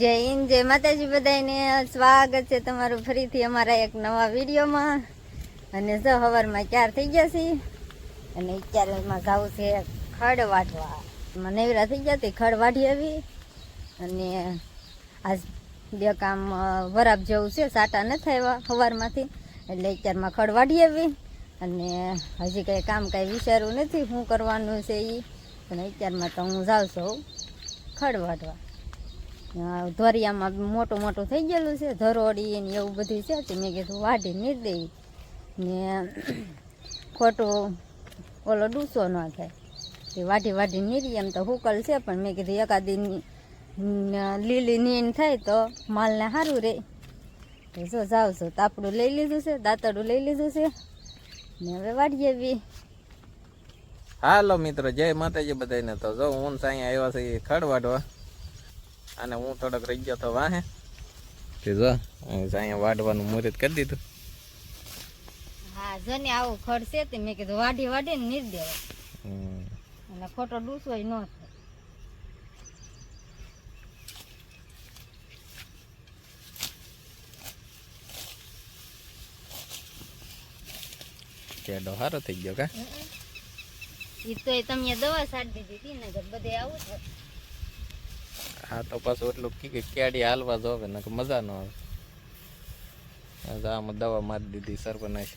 જય હિન્દ, જય માતાજી બધાને. સ્વાગત છે તમારું ફરીથી અમારા એક નવા વિડીયોમાં. અને જો સવારમાં 4 થઈ ગયા છે અને અત્યારેમાં જવું છે ખડ વાઢવા. એમાં નવરા થઈ ગયા હતી, ખડ વાઢી આવી. અને આજ બે કામ વરાપ જેવું છે, સાટા નથી આવ્યા સવારમાંથી, એટલે અત્યારમાં ખડ વાઢી આવી. અને હજી કંઈ કામ કાંઈ વિચારવું નથી શું કરવાનું છે એ, પણ અત્યારમાં તો હું જાઉં છું ખડ વાઢવા. ધોરિયામાં મોટું મોટું થઈ ગયેલું છે, ધરોડી ને એવું બધું છે, તો મેં કીધું વાઢી નહીં દઈ ને ખોટું ઓલો ડૂસો ન થાય, તે વાઢી વાઢી નીરી. એમ તો હુકલ છે, પણ મેં કીધું એકાદી લીલી નીણ થાય તો માલને સારું રહે. તો જો જાઉં છું, તાપડું લઈ લીધું છે, દાંતરડું લઈ લીધું છે ને હવે વાઢીએ બી. હાલો મિત્રો, જય માતાજી બધાને. તો જો હું સાંઈ આવ્યા છે ખડ વાઢવા, અને હું થોડોક રહી ગયો તો વાહે તે જો અહીંયા વાઢવાનું મુહૂર્ત કરી દીધું. હા જો ને આવું ખડ છે, તે મેં કીધું વાઢી વાઢી ને નીર દેવાય, અને ખોટો ડૂસો ન થાય. કેડો સારો થઈ ગયો કા? એ તો તમે દવા છાડી દીધી હતી ને, બધે આવું છે. હા તો પાછું એટલું કેડી હાલવા જોવે ને મજા ન આવે. આમાં દવા મારી દીધી સર્વનાશ.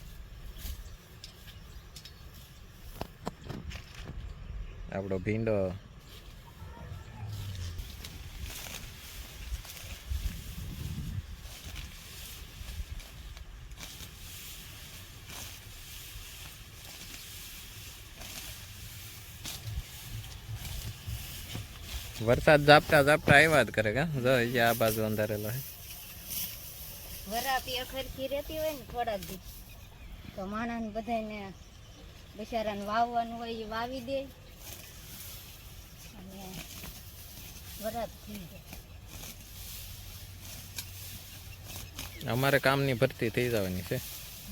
આપણો ભીંડો વરસાદ ઝાપટા ઝાપટા આવ્યા જ કરે કા? જો આ બાજુ અંધારેલો હે. વરાપી અખરખી રહેતી હોય ને થોડાક દી, તો માણસ બધાને બિચારાને વાવવાનું હોય એ વાવી દે અને વરાપ થઈ જાય. અમારે કામની ભરતી થઈ જવાની છે.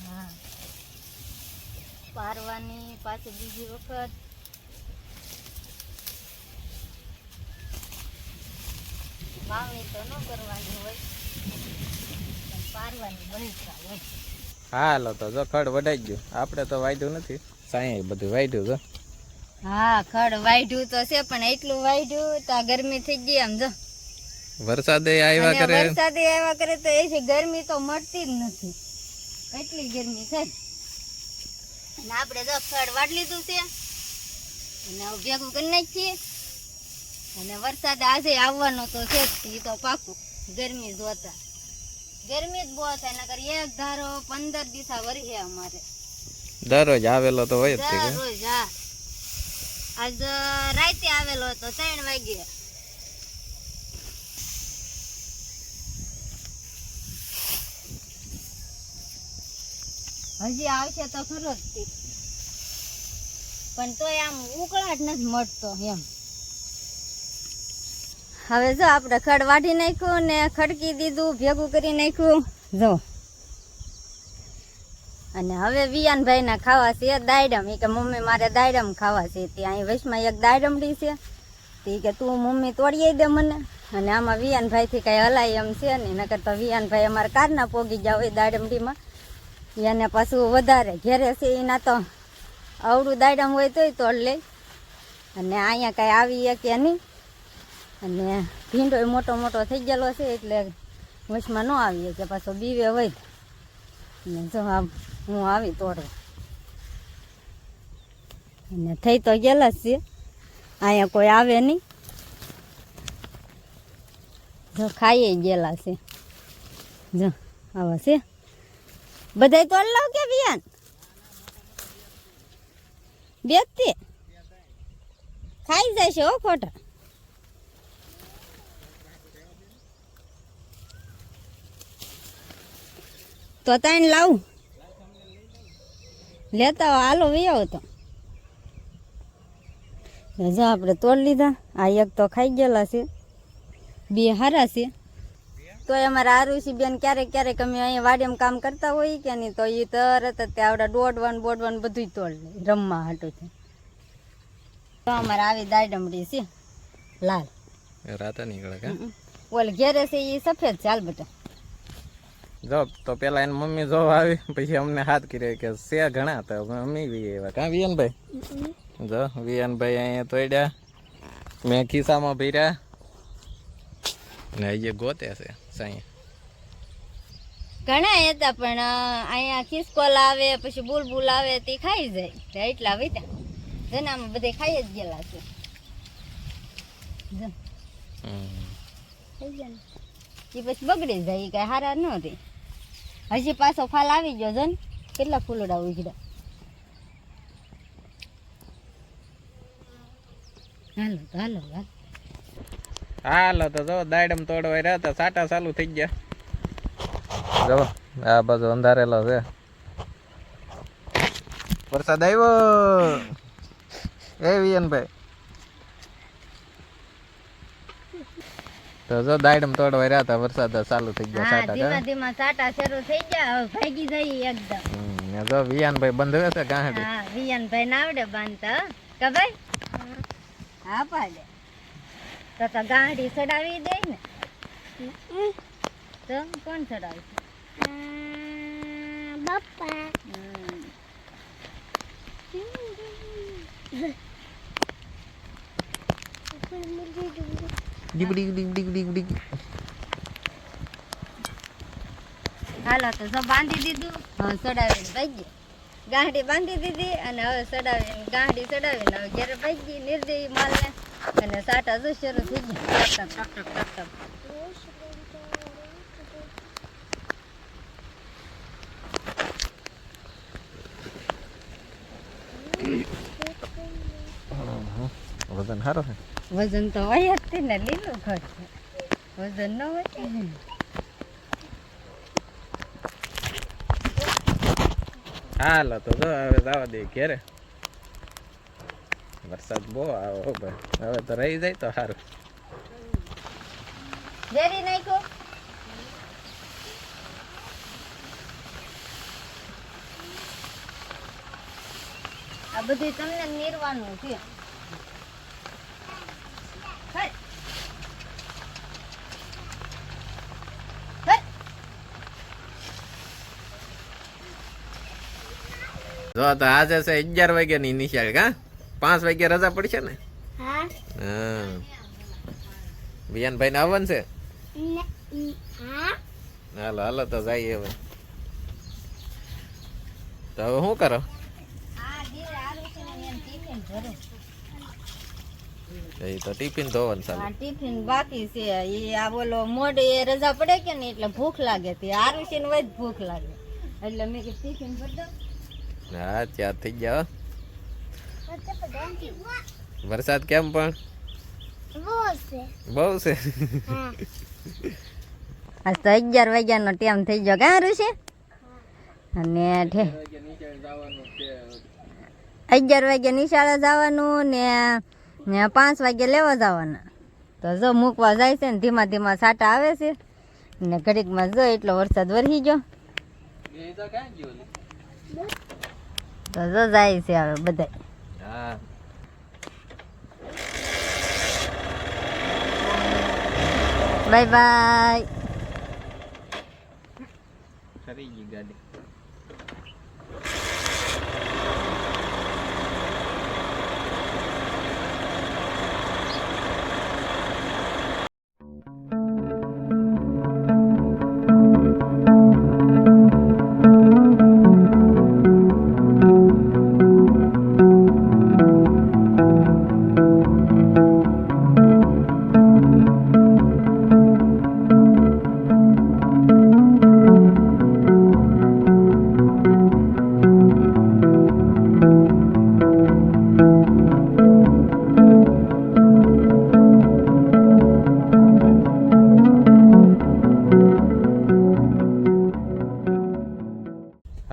હા, પારવાની પાછી બીજી વખત. વાવણી તો ન કરવાની હોય, પારવાની બળતરા હોય. હાલો તો જો ખડ વઢાઈ ગયું. આપણે તો વાઢ્યું નથી, સાંઈ બધું વાઢ્યું છે. હા ખડ વાઢ્યું તો છે, પણ એટલું વાઢ્યું તો ગરમી થઈ ગઈ. આમ જો વરસાદે આવ્યા કરે, વરસાદે આવ્યા કરે તો એ ગરમી તો મળતી જ નથી, એટલી ગરમી થાય. અને આપણે જો ખડ વાઢ લીધું છે અને ભેગું કરી નાખીએ. અને વરસાદ આજે આવવાનો તો છે જ, એ તો પાકું. ગરમી જોતા ગરમી જ બહુ થાય, નકર એક ધારો 15 દિવસ વરસે અમારે દરરોજ આવેલો તો હોય જ તે. દરરોજ. હા, આજ રાતે આવેલો હતો 3 વાગે. હજી આવશે તો ખરો જ તે, પણ તોય આમ ઉકળાટ નથી મળતો એમ. હવે જો આપણે ખડ વાઢી નાખ્યું ને ખડકી દીધું, ભેગું કરી નાખ્યું જો. અને હવે વિયાનભાઈ ના ખાવા છે દાયડમ. એ કે મમ્મી મારે દાયડમ ખાવા છે. ત્યાં અહીં વૈશમાં એક દાયડમડી છે, તે કે તું મમ્મી તોડી દે મને. અને આમાં વિયાનભાઈ થી કઈ હલાય એમ છે ને, નકર તો વિયાનભાઈ અમારે કારના પોગી જાવ હોય દાયડમડીમાં. એને પાછું વધારે ઘેરે છે એના તો અવડું દાયડમ હોય તોય તોડ લે, અને અહીંયા કઈ આવી કે નહીં. અને ભીંડો મોટો મોટો થઈ ગયેલો છે, એટલે વચમાં ન આવીએ કે પાછો બીવે હોય. ને જો હું આવી તોડવા, અને થઈ તો ગયેલા જ છે. અહીંયા કોઈ આવે નહીં, જો ખાઈએ ગયેલા છે. જો આવા છે બધાય. તોડ લો કે વિયાન વ્યક્તિ ખાઈ જાય છે હો ખોટા. તો તાઈને લાવું લેતા હાલો વિયાવો તો. જો આપણે તોડ લીધા. આ એક તો ખાઈ ગયેલા છે, બે હારા છે. તો અમારા આરુષી બેન ક્યારેક ક્યારેક અમે અહીંયા વાડીમાં કામ કરતા હોઈએ કે નહીં, તો એ તરત જ આવડા દોડવાનું બધું તોડ લે રમવા હાટું છે. તો અમારે આવી દાયડમડી છે લાલ. રાતા નીકળે કા? ઓલ ઘેરે છે એ સફેદ છે. હાલ બેટા જો તો પેલા એની મમ્મી જોવા આવી, પછી અમને હાથ કર્યો કે સે ઘણા તો મમ્મી વી એવા કાં વિયનભાઈ? જો વિયનભાઈ અહીંયા તોડ્યા, મેં ખિસ્સામાં ભર્યા ને એ ગોતે છે સાંઈ. ઘણા હતા પણ અહીંયા ખિસકોલ આવે પછી બુલબુલ આવે તે ખાઈ જાય એટલા વધ્યા. જનામાં બધે ખાઈ જ ગયેલા છે. એ પછી બગડી જાય, કઈ હારા ન રહે. હજી પાછો ફાલ આવી ગયો જન, કેટલા ફૂલડા ઉઘડ્યા. હાલો હાલો તો જો દાડમ તોડવા રહ્યા હતા, સાટા ચાલુ થઈ ગયા. જો આ બાજુ અંધારેલો છે. વરસાદ આવ્યો એ વિયનભાઈ. તો જો દાડમ તોડવા રહ્યા હતા, વરસાદ ચાલુ થઈ ગયા. સાટા ધીમા ધીમા સાટા શરૂ થઈ ગયા, હવે ભાગી જાય એકદમ. જો વિયાનભાઈ બંધ છે ગાંઠ. હા વિયાનભાઈ ના આવડે બાંધતા કે ભાઈ? હા પાડે તો ગાંઠી ચડાવી દે ને. તો કોણ ચડાવે? બાપા. હાલો તો જો બાંધી દીધું. હવે ચડાવીને ભાગી ગાંઠી બાંધી દીધી અને હવે ચડાવીને ગાંઠી ચડાવીને હવે ઘેરે ભાગી નિર્દયી માલને. અને સાટા જો શરૂ થઈ ગયા. ટક ટક ટક ટક ટક. વજન સારો છે. વજન તો હોય જ ને, લીલું ઘર છે. વજન ન હોય. હાલો તો જો હવે જવા દે ઘેરે. વરસાદ બહુ આવે ભાઈ, હવે તો રહી જાય તો સારું. જેરી નાખો. આ બધું તમને નિર્વાનું છે. જો તો આજે છે 11 વાગ્યાની નિશાળ. કા 5 વાગ્યા રજા પડશે ને? હા. વિયાનભાઈ ને આવવાનું છે. હાલો હાલો તો જઈએ હવે. તો હવે શું કરો? એ તો ટિફિન ધોવાનું ચાલે. ટિફિન બાકી છે. એ આ બોલો મોડે રજા પડે કે ને એટલે ભૂખ લાગે. તે આરું છે ને વધ ભૂખ લાગે એટલે મેં કે ટિફિન ભરી દઉં. હા ચાર થઈ ગયા. વરસાદ કેમ પણ? બહુ છે. આજ તો 11 વાગ્યાનો ટાઈમ થઈ ગયો. કારું છે અને 11 વાગ્યા નિશાળે જવાનું ને 5 વાગે લેવા જવાના. તો જો મૂકવા જાય છે ને ધીમા ધીમા સાટા આવે છે ને ઘડીકમાં જો એટલો વરસાદ વરસી ગયો. તો જો જાય છે હવે બધા. હા બાય બાય. ખરી ગઈ ગાડી.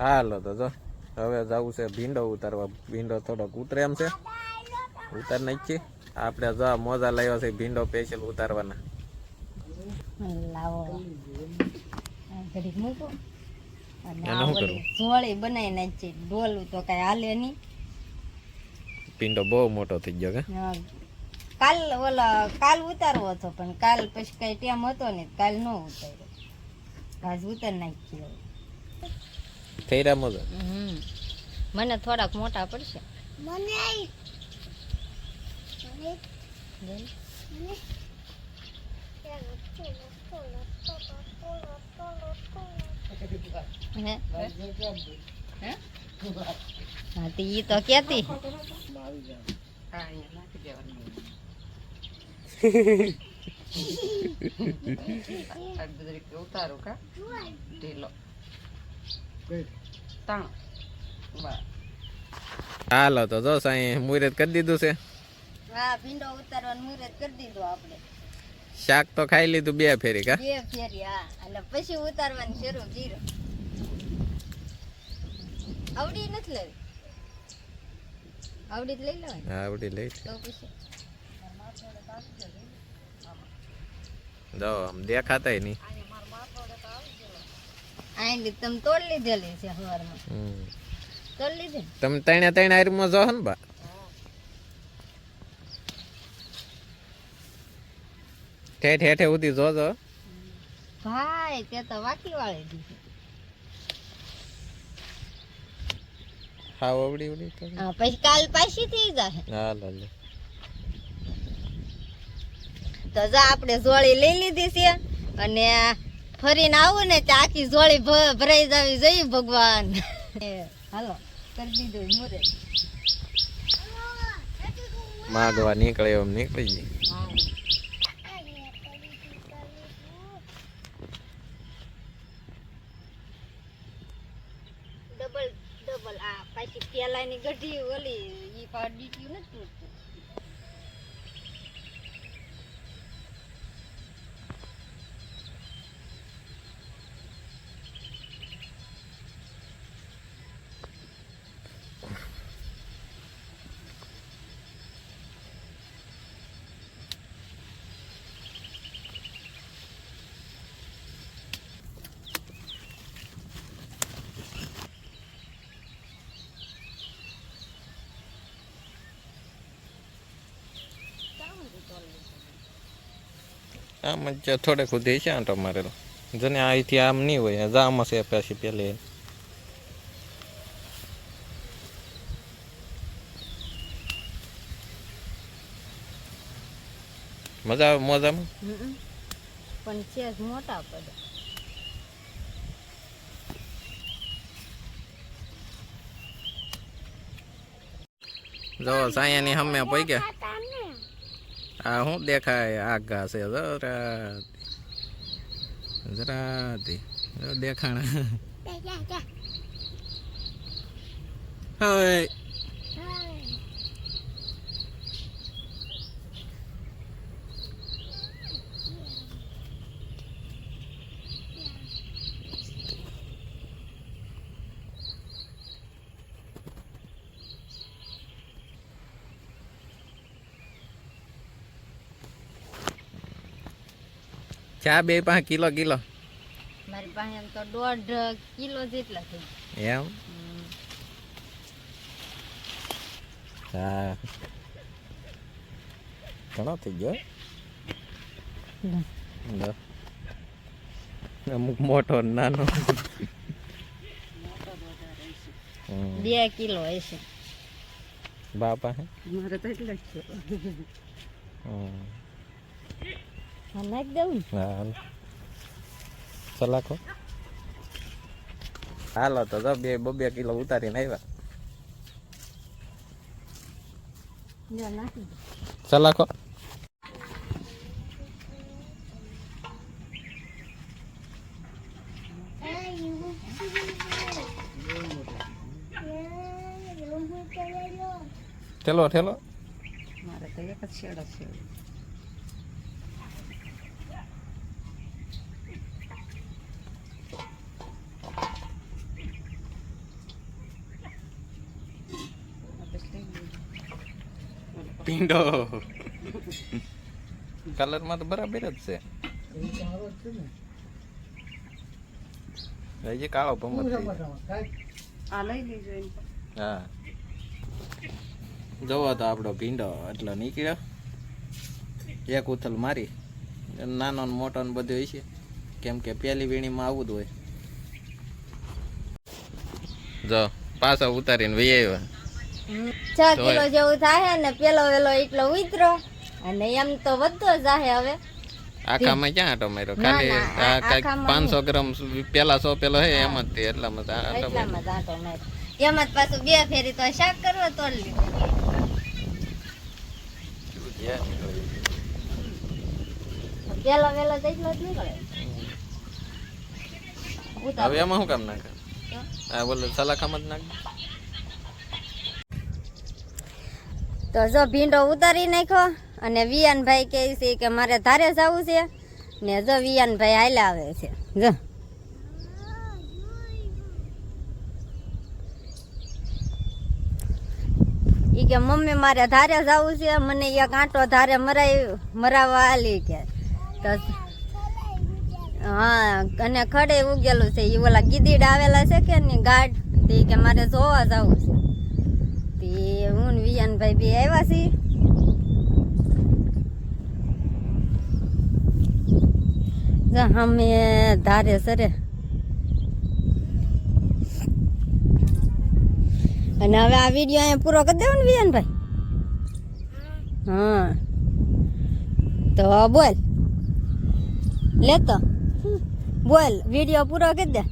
હાલો તો જો હવે જવું છે ભીંડો ઉતારવા. ભીંડો થોડોક ઉતરે એમ છે, ઉતાર નાખીએ. આપણે જો મોજા લાવ્યો છે ભીંડો સ્પેશિયલ ઉતારવાના. લાવો ઘડીક મૂકો. એને શું કરવું? ઝોળી બનાવી નાખી. ડોલું તો કઈ હાલે નહીં. ભીંડો બહુ મોટો થઈ ગયો કે? કાલ ઉતારવો હતો પણ કાલ પછી કઈ ટાઈમ હતો ને કાલ ન ઉતાર્યો. આજ ઉતાર નાખ્યો. થઈ રહ્યા મજા. મને થોડાક મોટા પડશે. હા તો ઈ તો કેતી ઉતારો કા ઢીલો હાલો તો જો સાંઈ મુહૂર્ત કરી દીધું છે. હા ભીંડો ઉતારવાનું મુહૂર્ત કરી દીધું આપણે. શાક તો ખાઈ લીધું 2 ફેરી કા 2 ફેરી. હા એટલે પછી ઉતારવાનું શરૂ કર્યું. આવડી નથી લેવી. આવડી જ લઈ લેવાય. હા આવડી લઈ તો પછી જો આમ દેખાતાય નહીં. આંડી તમે તોડ લીધેલી છે સવારમાં. તોડ લીધી તમે ત્રણે આયરમાં જો ને બા. ઠેઠ હેઠે ઉધી જોજો ભાઈ. તે તો વાકી વાળી દીધી. હા ઓવડી ઉડી તો હા પછી કાલ પાછી થઈ જશે. હા લે તો જા આપણે જોળી લઈ લીધી છે અને ફરીને આવું ને તો આખી જોળી ભરાઈ જાવી જઈ ભગવાન. હાલો કરી દીધું મુહૂર્ત. માગવા નીકળે એમ નીકળી ગઈ. ડબલ આ પાછી પેલાની ગઢી ઓલી ઈ પાડી દીધું ને તું. આમ જ થોડે ખુદી છે આંટો મારેલો. જને અહીંથી આમ નહીં હોય જામ છે પછી પેલે મજા આવે મોજામાં. પણ છે મોટા પડે. જો સાયાની હમે પઈ ગયા. આ શું દેખાય આગા છે જરા દેખાણ. હવે ચા 2-5 કિલો મારી પાસે એમ તો 1.5 કિલો જેટલા થઈ એમ. હા ઘણો થઈ ગયો. અમુક મોટો નાનો 2 કિલો હશે બાપા. મારે તો એટલે જ છે. નાખી દઉં ને. હા ચલાકો હાલો તો 2 કિલો ઉતારીને આવ્યા. નાખી દઉં. ચલાકો ઠેલો મારે તો એક જ શેડો છે. ભીંડો કલર માં તો બરાબર જ છે. હજી કાળો ભમર આ લઈ લીજો એમ. હા જોવો તો આપણો ભીંડો એટલો નીકળ્યો. એક ઉથલ મારી નાનો ને મોટો ને બધું હશે કેમ કે પહેલી વીણીમાં આવું જ હોય. જો પાછા ઉતારીને વહી આવ્યા. 6 કિલો જેવું થાય ને પેલો વેલો એટલો ઉતરો અને એમ તો વધતો જાહે હવે. આખામાં ક્યાં આટો માર્યો? ના, ખાલી ના, આ કાંઈક આખામાં 500 ગ્રામ પેલા 100 પેલો હે એમ જ તે એટલામાં તો આટો માર્યો. એટલામાં જ આંટો માર્યો. એમ જ પાછું 2 ફેરી તો શાક કરવો તો પેલો વેલો તો એટલો જ નીકળે. હવે એમાં શું કામ નાખે? આ બોલે સલાખામાં જ નાખ. તો જો ભીંડો ઉતારી નાખ્યો અને વિયાનભાઈ કહે છે કે મારે ધારે જવું છે ને જો વિયાનભાઈ હાલ્યા આવે છે. જો ઈ કે મમ્મી મારે ધારે જવું છે, મને એક આંટો ધારે મરાવવા આલી કે. તો હા અને ખડે ઉગેલું છે. ઈ ઓલા ગીદીડ આવેલા છે કે ની ગાઢ તે કે મારે જોવા જવું છે. તે હું ને વિયાનભાઈ બે આવ્યા છીએ. અમે ધારે સરે અને હવે આ વિડીયો અહીંયા પૂરો કરી દેવો ને વિયાનભાઈ. હા તો બોલ લેતો બોલ વિડીયો પૂરો કરી દે.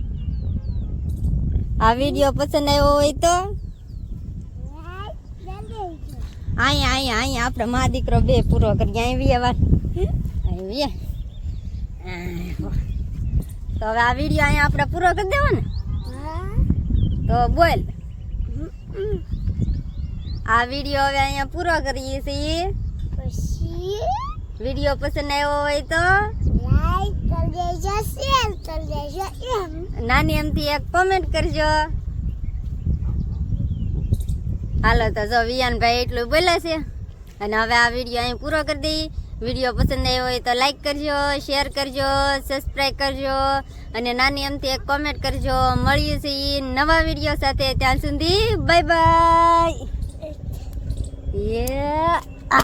આ વિડીયો પસંદ આવ્યો હોય તો અહીંયા આપણે મા દીકરો બે પૂરો કરીએ. અહીંયા વાર આવી તો હવે આ વિડીયો અહીંયા આપણે પૂરો કરી દેવો ને. તો બોલ આ વિડીયો હવે અહીંયા પૂરો કરીએ છીએ. વિડીયો પસંદ આવ્યો હોય તો નાની એમથી એક કોમેન્ટ કરજો. હાલો તો જો વિયાનભાઈ એટલું બોલે છે અને હવે આ વિડીયો અહીં પૂરો કરી દઈ. વિડીયો પસંદ આવ્યો હોય તો લાઈક કરજો, શેર કરજો, સબસ્ક્રાઈબ કરજો અને નાની એમથી એક કોમેન્ટ કરજો. મળીએ છીએ નવા વિડીયો સાથે. ત્યાં સુધી બાય બાય.